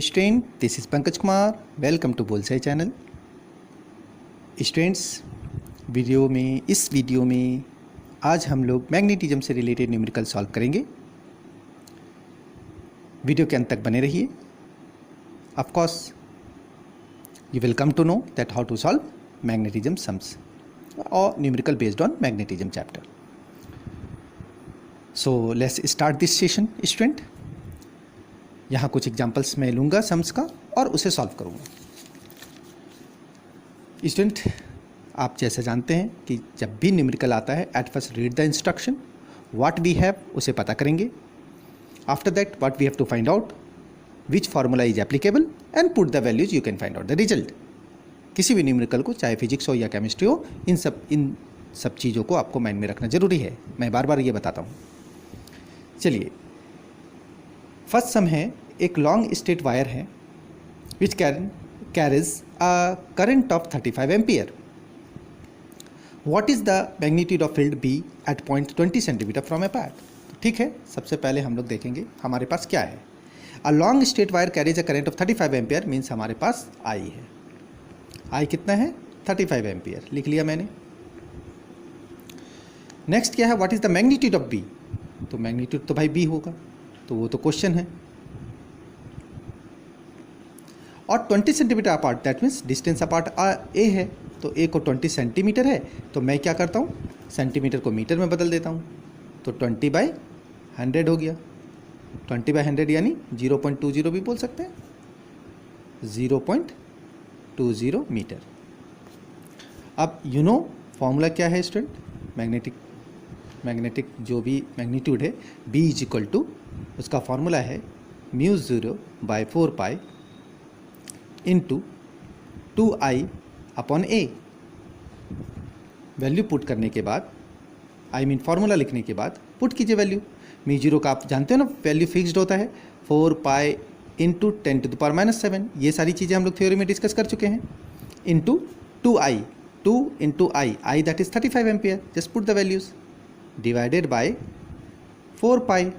Student, this is Pankaj Kumar. Welcome to बोलसाई channel. Students, इस video में आज हम लोग मैग्नेटिज्म से रिलेटेड न्यूमेरिकल सॉल्व करेंगे। वीडियो के अंत तक बने रहिए। Of course you will come to know that how to solve magnetism sums और numerical based on magnetism chapter. So let's start this session student. यहाँ कुछ एग्जाम्पल्स मैं लूँगा सम्स का और उसे सॉल्व करूँगा। स्टूडेंट, आप जैसे जानते हैं कि जब भी न्यूमेरिकल आता है, at first read the instruction, what we have उसे पता करेंगे। After that what we have to find out, which formula is applicable and put the values, you can find out the result. किसी भी numerical को, चाहे physics हो या chemistry हो, इन सब चीज़ों को आपको माइंड में रखना जरूरी है। मैं बार बार ये बताता हूँ। चलिए, फर्स्ट सम है, एक लॉन्ग स्ट्रेट वायर है which carries a current of 35 ampere. What is the magnitude of field B at point 20 centimetre from a pad. ठीक है, सबसे पहले हम लोग देखेंगे हमारे पास क्या है। अ long straight wire carries a current of 35 ampere means हमारे पास आई है। आई कितना है? 35 एम्पियर लिख लिया मैंने। नेक्स्ट क्या है? What is the magnitude of B. तो मैग्नीट्यूड तो भाई बी होगा, तो वो तो क्वेश्चन है। और 20 centimetre apart, that means distance apart A है, तो ए को 20 सेंटीमीटर है, तो मैं क्या करता हूँ, सेंटीमीटर को मीटर में बदल देता हूँ, तो 20/100 हो गया। 20/100 यानी 0.20 भी बोल सकते हैं, 0.20 मीटर। अब यू नो फॉर्मूला क्या है स्टूडेंट, मैग्नेटिक जो भी मैग्नीट्यूड है B इज इक्वल टू, उसका फॉर्मूला है μ0/4π इंटू 2I/A। वैल्यू पुट करने के बाद, फॉर्मूला लिखने के बाद पुट कीजिए वैल्यू। μ0 का आप जानते हो ना, वैल्यू फिक्स्ड होता है 4π इंटू 10⁻⁷। ये सारी चीज़ें हम लोग थ्योरी में डिस्कस कर चुके हैं। Into 2I, 2 into I that is 35 ampere. Just put the values, divided by 4π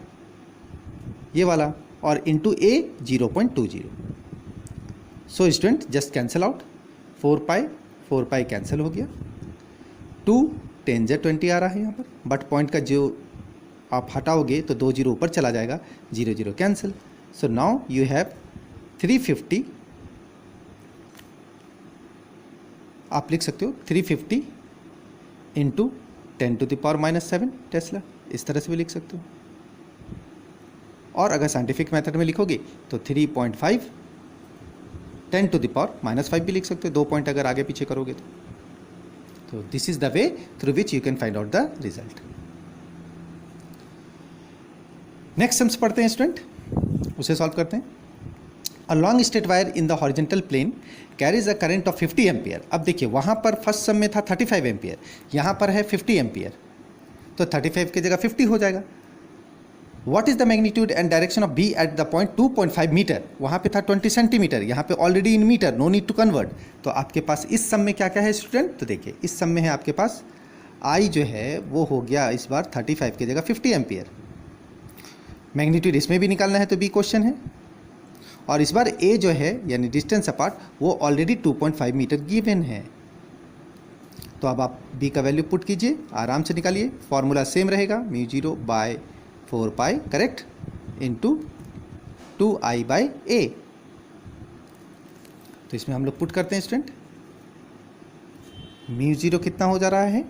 ये वाला, और into A 0.20। So student just cancel out, 4π cancel हो गया, 2 10 × 20 आ रहा है यहाँ पर, बट पॉइंट का जो आप हटाओगे तो 2 0 ऊपर चला जाएगा, 0 0 cancel. So now you have 350, आप लिख सकते हो 350 इंटू 10⁻⁷ टेस्ला, इस तरह से भी लिख सकते हो। और अगर साइंटिफिक मेथड में लिखोगे तो 3.5 10⁻⁻5 भी लिख सकते हो, 2 पॉइंट अगर आगे पीछे करोगे तो this is the way through which you can find out the result. Next sums पढ़ते हैं स्टूडेंट, उसे सॉल्व करते हैं। A long straight wire in the horizontal plane carries a current of 50 ampere. अब देखिए, वहाँ पर फर्स्ट सम में था 35 एम्पियर, यहाँ पर है 50 एम्पियर, तो 35 की जगह 50 हो जाएगा। What is the magnitude and direction of B at the point 2.5 metre. वहाँ पे था 20 सेंटीमीटर, यहाँ पे already in metre, no need to convert. तो आपके पास इस सम में क्या क्या है स्टूडेंट, तो देखिए इस सम में है आपके पास I जो है वो हो गया इस बार 35 की जगह 50 एम्पियर। मैग्नीट्यूड इसमें भी निकालना है तो B क्वेश्चन है, और इस बार A जो है यानी डिस्टेंस अपार्ट, वो ऑलरेडी 2.5 मीटर गिवन है। तो अब आप B का वैल्यू पुट कीजिए, आराम से निकालिए। फॉर्मूला सेम रहेगा, μ0/4π करेक्ट इंटू 2I/A। तो इसमें हम लोग पुट करते हैं स्टूडेंट, μ0 कितना हो जा रहा है,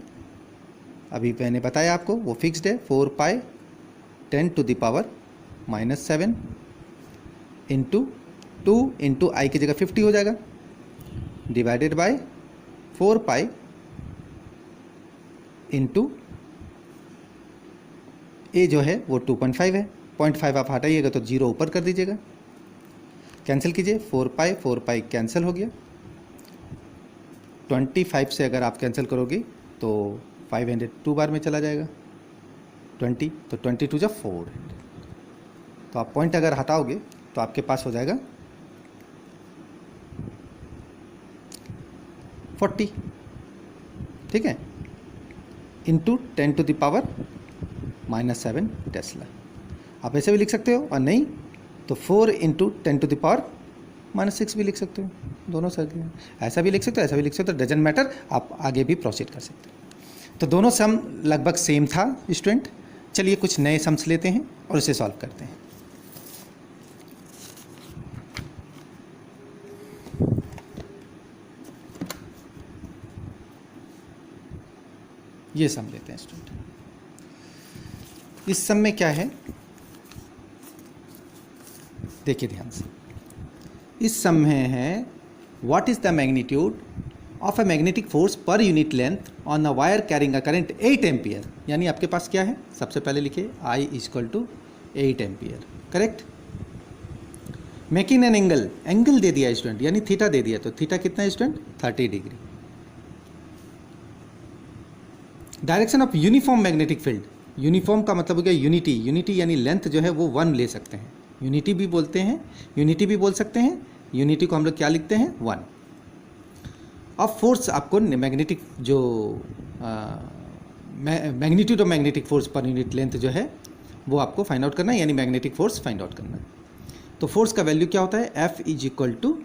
अभी मैंने बताया आपको, वो फिक्स्ड है 4π 10⁻⁷ इंटू 2 इंटू I की जगह 50 हो जाएगा, डिवाइडेड बाय 4π इंटू A जो है वो 2.5 है, 0.5 आप हटाइएगा तो 0 ऊपर कर दीजिएगा, कैंसिल कीजिए, 4π कैंसिल हो गया। 25 से अगर आप कैंसिल करोगे तो 500 2 बार में चला जाएगा, 20, तो 22 जब 400, तो आप पॉइंट अगर हटाओगे तो आपके पास हो जाएगा 40, ठीक है, इंटू 10⁻⁷ टेस्ला। आप ऐसे भी लिख सकते हो, और नहीं तो 4 × 10⁻⁷ -6 भी लिख सकते हो, दोनों सर्किल ऐसा भी लिख सकते हो, ऐसा भी लिख सकते हो, डजेंट मैटर, आप आगे भी प्रोसीड कर सकते हो। तो दोनों सम लगभग सेम था स्टूडेंट। चलिए कुछ नए सम्स लेते हैं और उसे सॉल्व करते हैं। ये सम लेते हैं स्टूडेंट। इस सम में क्या है, देखिए ध्यान से। इस सम में है what is the magnitude of a magnetic force per unit length on a wire carrying a current 8 ampere. यानी आपके पास क्या है, सबसे पहले लिखिए I = 8 ampere, correct. Making an angle, angle दे दिया स्टूडेंट, यानी थीटा दे दिया, तो थीटा कितना है student, 30 degree. Direction of uniform magnetic field, uniform का मतलब हो गया यूनिटी, यूनिटी यानी लेंथ जो है वो 1 ले सकते हैं, यूनिटी भी बोलते हैं, यूनिटी भी बोल सकते हैं, यूनिटी को हम लोग क्या लिखते हैं, 1। अब फोर्स आपको मैग्नेटिक जो magnitude of magnetic force per unit length जो है वो आपको फाइंड आउट करना है, यानी मैग्नेटिक फोर्स फाइंड आउट करना है। तो फोर्स का वैल्यू क्या होता है, F =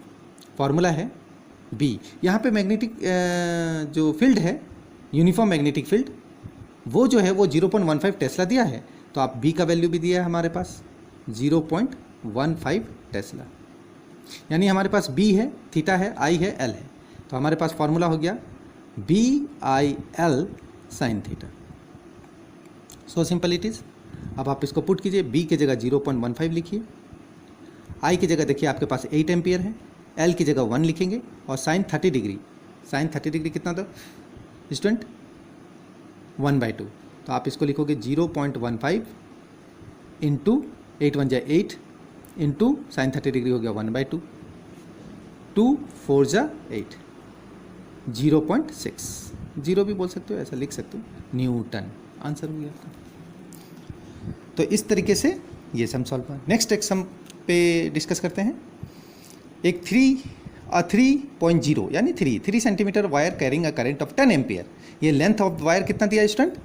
फॉर्मूला है B। यहाँ पे मैग्नेटिक जो फील्ड है, यूनिफॉर्म मैग्नेटिक फील्ड, वो जो है वो 0.15 टेस्ला दिया है, तो आप B का वैल्यू भी दिया है हमारे पास 0.15 टेस्ला, यानी हमारे पास B है, थीटा है, I है, L है, तो हमारे पास फॉर्मूला हो गया BIL sin theta. So simple it is. अब आप इसको पुट कीजिए, B की जगह 0.15 लिखिए, I की जगह देखिए आपके पास 8 एम्पियर है, L की जगह 1 लिखेंगे, और साइन 30 डिग्री, साइन 30 डिग्री कितना था स्टूडेंट, 1/2, तो आप इसको लिखोगे 0.15 इंटू 8 1 जा 8 इंटू साइन 30 डिग्री हो गया 1/2, 2 4 जा 8, 0.6, जीरो भी बोल सकते हो, ऐसा लिख सकते हो, न्यूटन आंसर हो गया आपका। तो इस तरीके से ये सम सॉल्व हुआ। नेक्स्ट एक सम पे डिस्कस करते हैं। एक 3.0 यानी 3 centimetre wire carrying a current of 10 ampere. ये लेंथ ऑफ वायर कितना दिया है स्टूडेंट,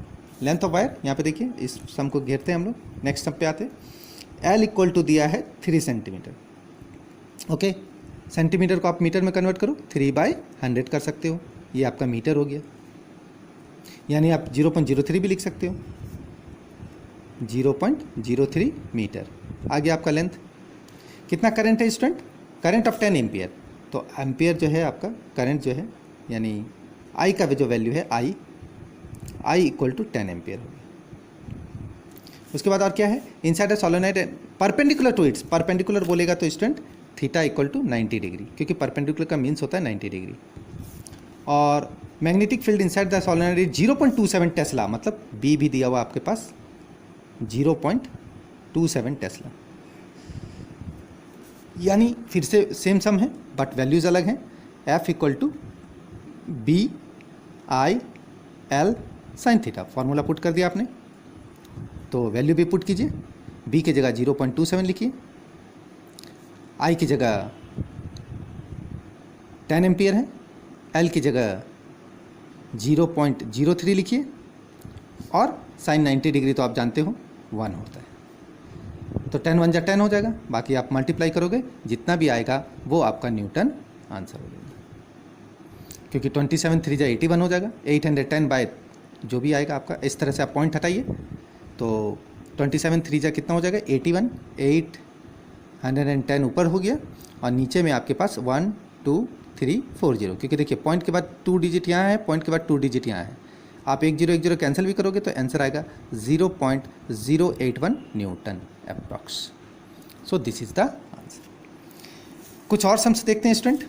लेंथ ऑफ वायर यहाँ पे देखिए, इस सम को घेरते हैं हम लोग, नेक्स्ट सम पे आते हैं। L = दिया है 3 सेंटीमीटर, ओके। सेंटीमीटर को आप मीटर में कन्वर्ट करो, 3/100 कर सकते हो, ये आपका मीटर हो गया, यानी आप 0.03 भी लिख सकते हो, 0.03 मीटर। आगे आपका लेंथ, कितना करंट है स्टूडेंट, करंट ऑफ 10 एम्पियर, तो एम्पियर जो है आपका करंट जो है, यानी I का जो वैल्यू है I = 10 एम्पियर हो गया। उसके बाद और क्या है, inside a solenoid perpendicular to its, perpendicular बोलेगा तो स्टूडेंट थीटा = 90 डिग्री, क्योंकि परपेंडिकुलर का मीन्स होता है 90 डिग्री। और magnetic field inside the solenoid 0.27 tesla, मतलब B भी दिया हुआ आपके पास 0.27 टेस्ला, यानी फिर से सेम सम है बट वैल्यूज़ अलग हैं। F = BIL sin theta, formula put कर दिया आपने, तो वैल्यू भी पुट कीजिए, B की जगह 0.27 लिखिए, I की जगह 10 एम्पियर है, L की जगह 0.03 लिखिए, और साइन 90 डिग्री तो आप जानते हो 1 होता है, तो 10 1 जा 10 हो जाएगा, बाकी आप मल्टीप्लाई करोगे, जितना भी आएगा वो आपका न्यूटन आंसर हो जाएगा, क्योंकि 27 3 जा 81 हो जाएगा, 810 बाय जो भी आएगा आपका, इस तरह से आप पॉइंट हटाइए, तो 27 3 जा कितना हो जाएगा 81, 810 ऊपर हो गया, और नीचे में आपके पास 1 2 3 4 0, क्योंकि देखिए पॉइंट के बाद 2 डिजिट यहाँ है, पॉइंट के बाद 2 डिजिट यहाँ है, आप 1 0 1 0 कैंसिल भी करोगे तो आंसर आएगा 0.081 Newton approx. So this is the answer. कुछ और सम्स देखते हैं स्टूडेंट,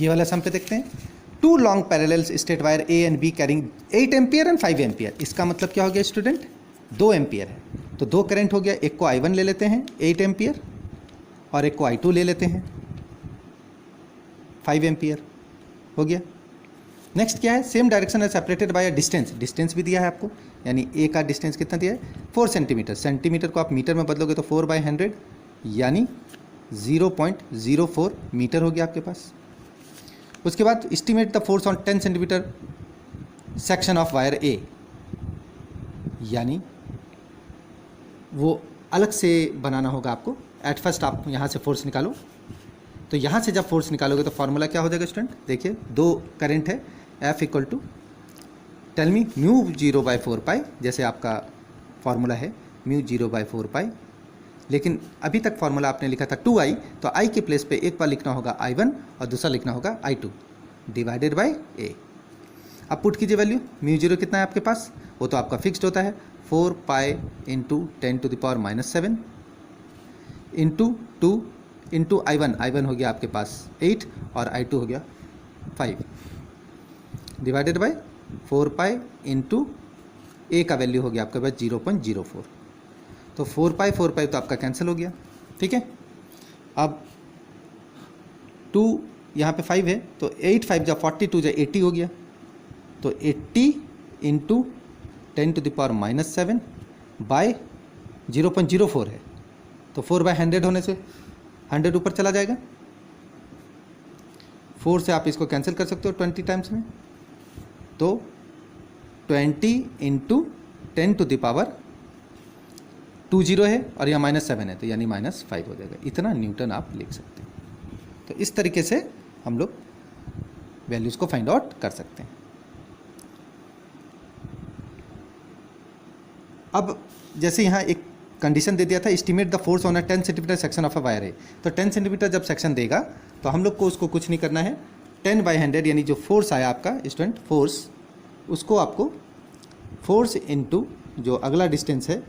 ये वाला सम पे देखते हैं। 2 long parallel straight wire A and B carrying 8 ampere and 5 ampere. इसका मतलब क्या हो गया स्टूडेंट, 2 एम्पियर है, तो 2 करंट हो गया, एक को I1 ले लेते हैं 8 एम्पियर, और एक को I2 ले लेते हैं 5 एम्पियर, हो गया। नेक्स्ट क्या है, सेम डायरेक्शन है separated by a distance, distance भी दिया है आपको, यानी ए का डिस्टेंस कितना दिया है 4 सेंटीमीटर, सेंटीमीटर को आप मीटर में बदलोगे तो 4/100 यानी 0.04 मीटर हो गया आपके पास। उसके बाद estimate the force on 10 centimetre section of wire A, यानी वो अलग से बनाना होगा आपको एट फर्स्ट आप यहाँ से फोर्स निकालो, तो यहाँ से जब फोर्स निकालोगे तो फार्मूला क्या हो जाएगा स्टूडेंट, देखिए दो करंट है, F equal to tell me mu 0/4 pi, जैसे आपका फार्मूला है म्यू 0/4 पाई, लेकिन अभी तक फार्मूला आपने लिखा था 2i, तो i के प्लेस पे एक बार लिखना होगा i1 और दूसरा लिखना होगा i2 डिवाइडेड बाई a। अब पुट कीजिए वैल्यू, म्यू 0 कितना है आपके पास, वो तो आपका फिक्स्ड होता है 4 pi into 10⁻⁻7 into 2 into i1 हो गया आपके पास 8 और i2 हो गया 5 divided by 4 pi into a का वैल्यू हो गया आपके पास 0.04, तो 4 पाई तो आपका कैंसिल हो गया, ठीक है। अब 2 यहाँ पे 5 है, तो 8 5 जा 42 जा 80 हो गया, तो 80 इंटू 10⁻⁻7 बाय 0.04 है, तो 4/100 होने से 100 ऊपर चला जाएगा, 4 से आप इसको कैंसिल कर सकते हो 20 टाइम्स में, तो 20 इंटू 10⁻20 है और यहाँ -7 है, तो यानी -5 हो जाएगा, इतना न्यूटन आप लिख सकते हैं। तो इस तरीके से हम लोग वैल्यूज़ को फाइंड आउट कर सकते हैं। अब जैसे यहाँ एक कंडीशन दे दिया था, estimate the force on a 10 centimetre section of a wire है, तो 10 सेंटीमीटर जब सेक्शन देगा तो हम लोग को उसको कुछ नहीं करना है, 10/100 यानी जो फोर्स आया आपका स्टूडेंट फोर्स, उसको आपको फोर्स इंटू जो अगला डिस्टेंस है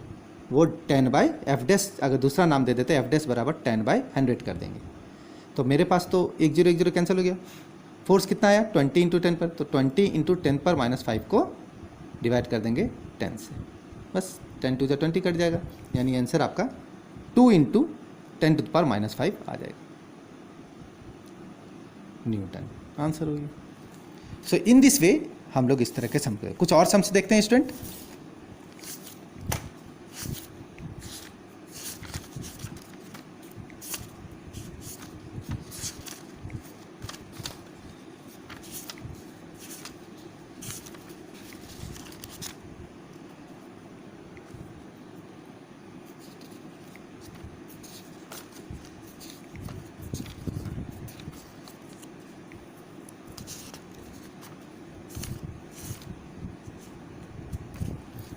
वो 10/f', अगर दूसरा नाम दे देते f' बराबर 10/100 कर देंगे। तो मेरे पास तो 10 कैंसिल हो गया, फोर्स कितना आया 20 इंटू 10 पर, तो 20 इंटू 10⁻⁻5 को डिवाइड कर देंगे 10 से, बस 10 2 20 कट जाएगा, यानी आंसर आपका 2 इंटू 10⁻⁻5 आ जाएगा, न्यूटन आंसर हो गया। सो इन दिस वे हम लोग इस तरह के सम, कुछ और सम्स देखते हैं स्टूडेंट।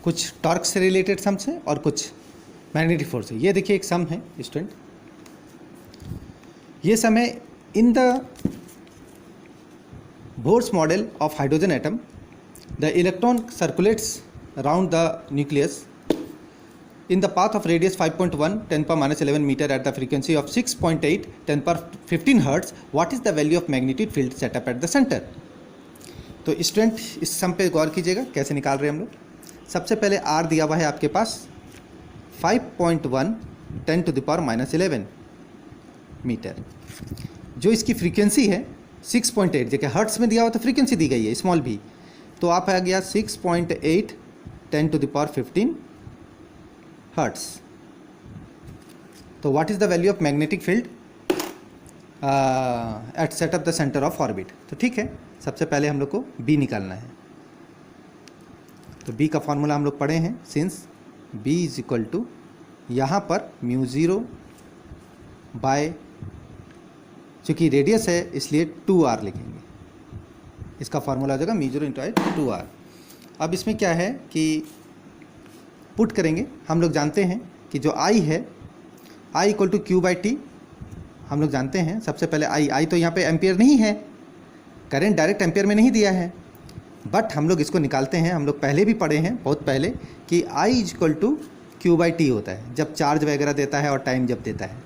कुछ टॉर्क से रिलेटेड सम्स हैं और कुछ मैग्नेटिक फोर्स है। ये देखिए एक सम है स्टूडेंट, ये सम है in the Bohr's model of hydrogen atom the electron circulates around the nucleus in the path of radius 5.1 10⁻11 meter at the frequency of 6.8 10⁻15 hertz. What is the value of magnetic field set up at the center? तो student इस सम पे गौर कीजिएगा कैसे निकाल रहे हैं हम लोग। सबसे पहले आर दिया हुआ है आपके पास 5.1 10⁻11 मीटर, जो इसकी फ्रीक्वेंसी है 6.8, जगह हर्ट्स में दिया हुआ तो फ्रीक्वेंसी दी गई है स्मॉल भी, तो आप आ गया 6.8 10⁻15 हर्ट्स। तो what is the value of magnetic field at set of the centre of orbit. तो ठीक है, सबसे पहले हम लोग को बी निकालना है। तो बी का फॉर्मूला हम लोग पढ़े हैं, since B is equal to यहाँ पर μ0 बाय, चूँकि रेडियस है इसलिए 2r लिखेंगे, इसका फार्मूला आ जाएगा μ0 इंटू आई 2r। अब इसमें क्या है कि पुट करेंगे, हम लोग जानते हैं कि जो I है I इक्वल टू Q/T, हम लोग जानते हैं। सबसे पहले I तो यहाँ पे एम्पियर नहीं है, करंट डायरेक्ट एम्पियर में नहीं दिया है, बट हम लोग इसको निकालते हैं। हम लोग पहले भी पढ़े हैं बहुत पहले कि I is equal to Q/T होता है जब चार्ज वगैरह देता है और टाइम जब देता है,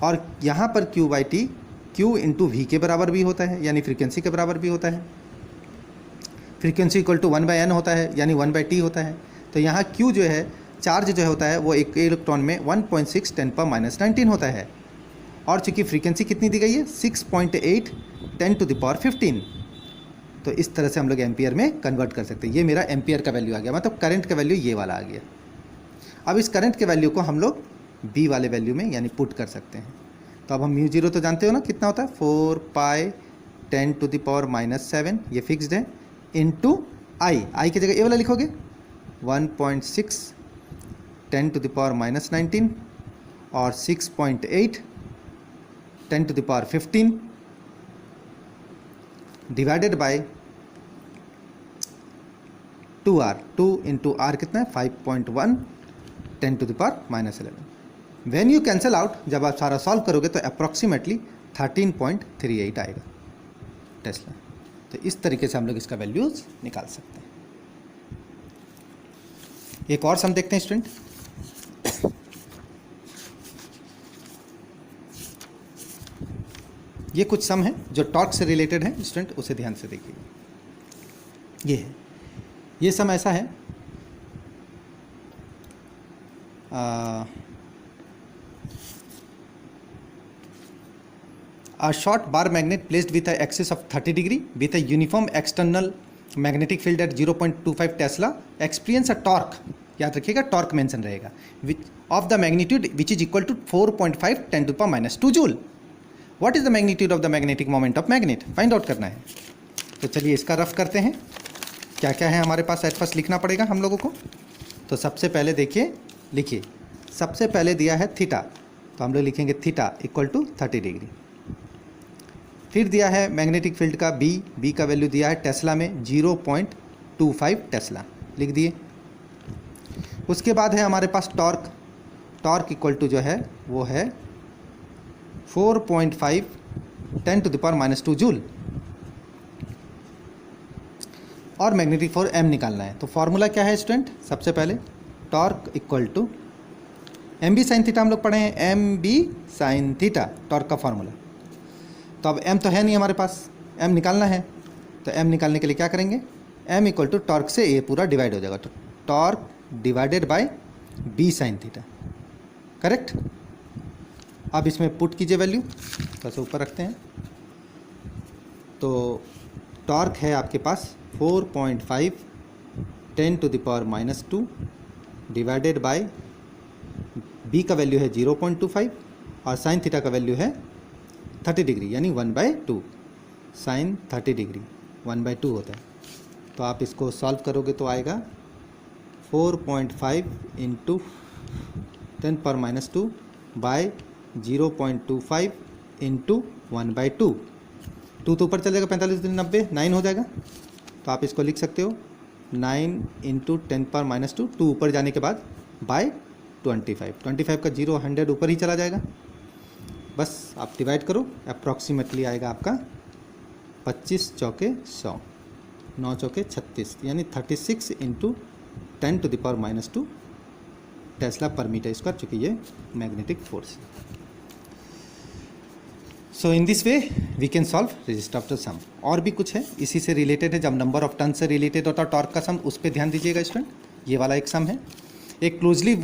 और यहाँ पर Q/T Q इंटू V के बराबर भी होता है, यानी फ्रीक्वेंसी के बराबर भी होता है। फ्रीक्वेंसी इक्वल टू 1/n होता है, यानी 1/T होता है। तो यहाँ Q जो है, चार्ज जो होता है वो एक इलेक्ट्रॉन में 1.6 10⁻19 होता है, और चूँकि फ्रीक्वेंसी कितनी दी गई है 6.8 10⁻15, तो इस तरह से हम लोग एम्पियर में कन्वर्ट कर सकते हैं। ये मेरा एम्पियर का वैल्यू आ गया, मतलब करंट का वैल्यू ये वाला आ गया। अब इस करंट के वैल्यू को हम लोग बी वाले वैल्यू में यानी पुट कर सकते हैं। तो अब हम μ0 तो जानते हो ना कितना होता है, 4 पाई 10⁻⁻7, ये फिक्स्ड है, इंटू आई की जगह ए वाला लिखोगे 1.6 10⁻⁻19, और 6.8 10 to the power 15 divided by 2r, 2 into r कितना है 5.1 10 to the power -11। When you cancel out, जब आप सारा सॉल्व करोगे तो अप्रॉक्सीमेटली 13.38 आएगा टेस्ला। तो इस तरीके से हम लोग इसका वैल्यूज निकाल सकते हैं। एक और सम देखते हैं स्टूडेंट। ये कुछ सम है जो टॉर्क से रिलेटेड है स्टूडेंट, उसे ध्यान से देखिए। ये है, ये सम ऐसा है, a short bar magnet placed with a axis of 30 degree with a uniform external magnetic field at 0.25 Tesla experience a torque, याद रखिएगा टॉर्क मेंशन रहेगा, of the magnitude which is equal to 4.5 10 to the power -2 joule. What is the magnitude of the magnetic moment of magnet? Find out करना है। तो चलिए इसका rough करते हैं। क्या क्या है हमारे पास, एट फर्स्ट लिखना पड़ेगा हम लोगों को। तो सबसे पहले देखिए, लिखिए, सबसे पहले दिया है थीटा, तो हम लोग लिखेंगे थीटा इक्वल टू 30 डिग्री। फिर दिया है मैग्नेटिक फील्ड का बी का वैल्यू दिया है टेस्ला में 0.25 टेस्ला, लिख दिए। उसके बाद है हमारे पास टॉर्क इक्वल टू जो है वो है 4.5 10 to the power -2 जूल। और मैग्नेटिक फोर्स m निकालना है। तो फॉर्मूला क्या है स्टूडेंट, सबसे पहले torque equal to M B sine theta, हम लोग पढ़े हैं M B sine theta, torque का फॉर्मूला। तो अब m तो है नहीं हमारे पास, m निकालना है। तो m निकालने के लिए क्या करेंगे, m इक्वल टू टॉर्क से a पूरा डिवाइड हो जाएगा, तो torque divided by b sine theta, correct. अब इसमें पुट कीजिए वैल्यू, थोड़ा सा ऊपर रखते हैं। तो टॉर्क है आपके पास 4.5 10 to the power -2 divided by b का वैल्यू है 0.25 और साइन थीटा का वैल्यू है 30 डिग्री, यानी 1/2। साइन 30 डिग्री 1/2 होता है। तो आप इसको सॉल्व करोगे तो आएगा 4.5 इंटू 10 पर -2 बाय 0.25 इंटू 1/2। 2 तो ऊपर चल जाएगा, 45 दूनी 90, 9 हो जाएगा। तो आप इसको लिख सकते हो 9 इंटू 10 पर -2, 2 ऊपर जाने के बाद बाय 25 का 0 100 ऊपर ही चला जाएगा। बस आप डिवाइड करो, अप्रॉक्सीमेटली आएगा आपका 25 चौके 100, 9 चौके 36, यानी 36 into 10 to the power -2 tesla per metre square, चूँकि ये magnetic force. So in this way we can solve register of the sum. और भी कुछ है इसी से रिलेटेड है, जब नंबर ऑफ टर्न से रिलेटेड होता है टॉर्क का सम, उस पर ध्यान दीजिएगा स्टूडेंट। ये वाला एक सम है, एक क्लोजली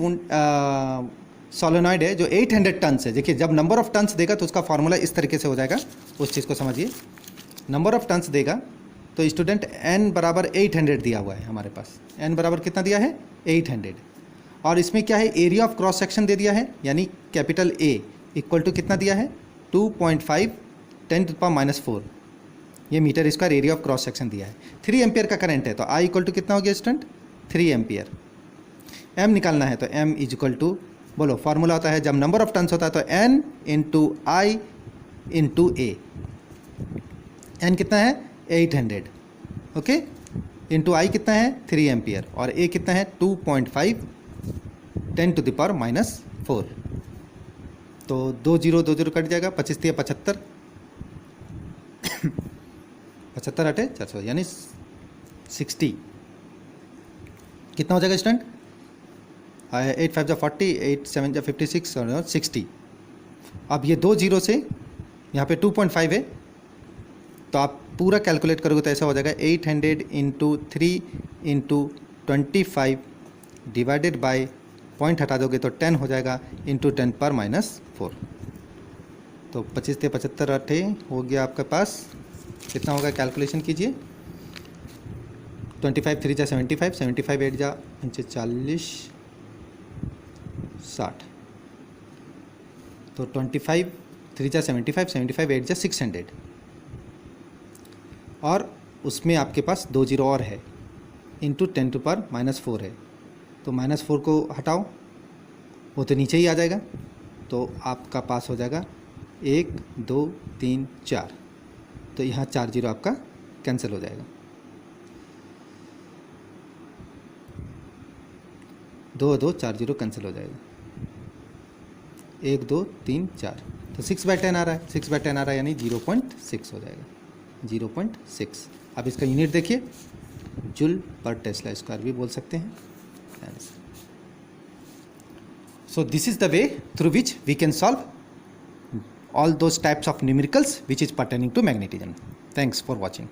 सोलेनॉइड है जो 800 टन्स है। देखिए जब नंबर ऑफ टन्स देगा तो उसका फॉर्मूला इस तरीके से हो जाएगा, उस चीज़ को समझिए। नंबर ऑफ टन्स देगा तो स्टूडेंट n बराबर 800 दिया हुआ है हमारे पास, n बराबर कितना दिया है 800। और इसमें क्या है, एरिया ऑफ क्रॉस सेक्शन दे दिया है, यानी कैपिटल A इक्वल टू कितना दिया है 2.5 10 to the power -4, ये metre square area of cross section दिया है। 3 एम्पियर का करंट है, तो I इक्वल टू कितना हो गया स्टूडेंट 3 एम्पियर। m निकालना है तो m इज इक्वल टू, बोलो फॉर्मूला होता है जब नंबर ऑफ टर्न्स होता है तो n इंटू आई इंटू ए। n कितना है 800, ओके, इंटू आई कितना है 3 एम्पियर और a कितना है 2.5 10 to the power -4। तो 2 0 कट जाएगा, 25 3 75, 75 8 400, यानी 60। कितना हो जाएगा स्टूडेंट, 8 5 40, 8 7 56 और 60। अब ये 2 0 से यहाँ पे 2.5 है, तो आप पूरा कैलकुलेट करोगे तो ऐसा हो जाएगा 800 into 3 into 25 divided by point हटा दोगे तो 10 हो जाएगा, इंटू 10 पर -4। तो 25 से 75 8 हो गया आपके पास, कितना होगा कैलकुलेशन कीजिए। 25 3 जा 75, 75 8 जा 40 60, तो 25 3 जा 75, 75 8 जा 600। और उसमें आपके पास 2 0 और है, इंटू 10 to power -4 है, तो -4 को हटाओ, वो तो नीचे ही आ जाएगा। तो आपका पास हो जाएगा 1 2 3 4, तो यहाँ 4 जीरो आपका कैंसिल हो जाएगा। 2 2 4 जीरो कैंसिल हो जाएगा। 1 2 3 4, तो 6/10 आ रहा है, 6/10 आ रहा है यानी 0.6 हो जाएगा, 0.6। अब इसका यूनिट देखिए, जूल पर टेस्ला स्क्वायर भी बोल सकते हैं। So this is the way through which we can solve all those types of numericals which is pertaining to magnetism. Thanks for watching.